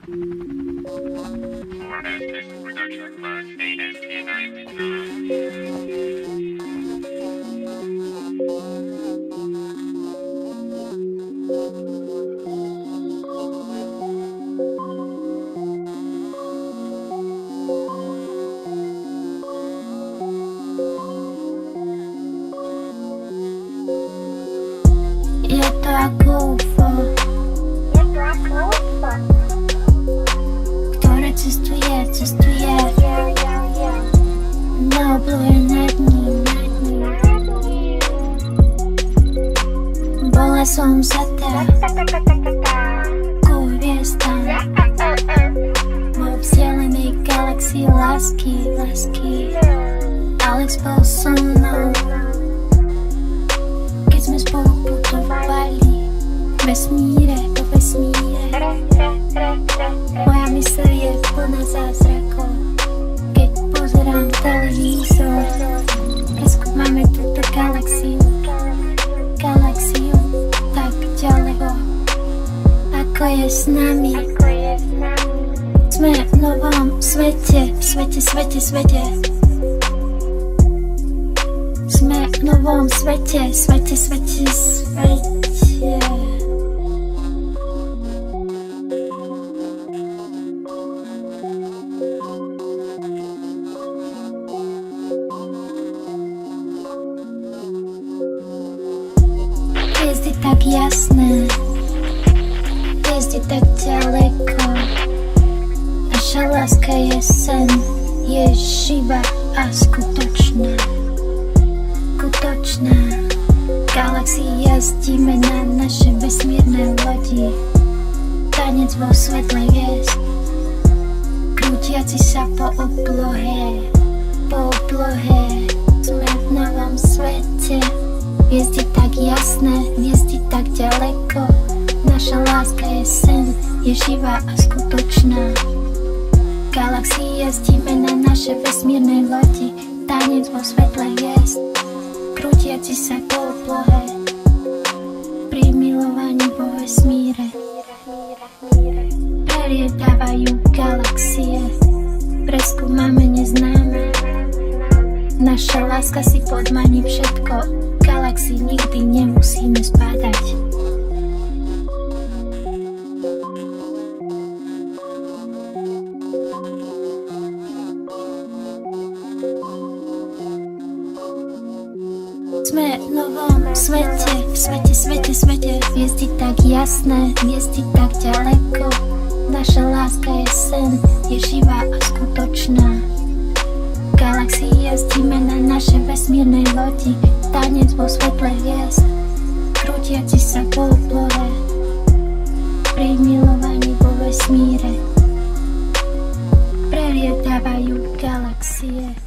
Production by ASP99. Je to ako UFO, ktoré cestuje, neobluje nad ním. Bola som vzatá ku hviezdám vo vzdialenej galaxii lásky. Alex bol so mnou, keď sme spolu putovali v vesmíre. Moja myseľ je plná zázrakov, keď pozerám televízor. Preskúmame túto galaxiu tak ďaleko, ako je s nami. Sme v novom svete. Sme v novom svete. Hviezdy tak jasné, hviezdy tak ďaleko. Naša láska je sen, je živá a skutočná. Galaxii jazdíme na naše vesmírne lodi. Tanec vo svetle hviezd, krútiaci sa po oblohe. Sme v novom svete. Hviezdy tak jasné, hviezdy tak ďaleko. Naša láska je sen, je živá a skutočná. Galaxii jazdíme na naše vesmírne lodi. Tanec vo svetle hviezd, krútiaci sa po oblohe. Pri milovaní vo vesmíre prelietávajú galaxie, preskúmame neznáme. Naša láska si podmaní všetko, galaxii nikdy nemusíme spadať. Sme v novom svete. Hviezdy tak jasné, hviezdy tak ďaleko. Naša láska je sen, je živá a skutočná. Galaxii jazdíme na naše vesmírne lodi. Tanec vo svetle hviezd, krútiaci sa po oblohe. Pri milovaní vo vesmíre prelietávajú galaxie.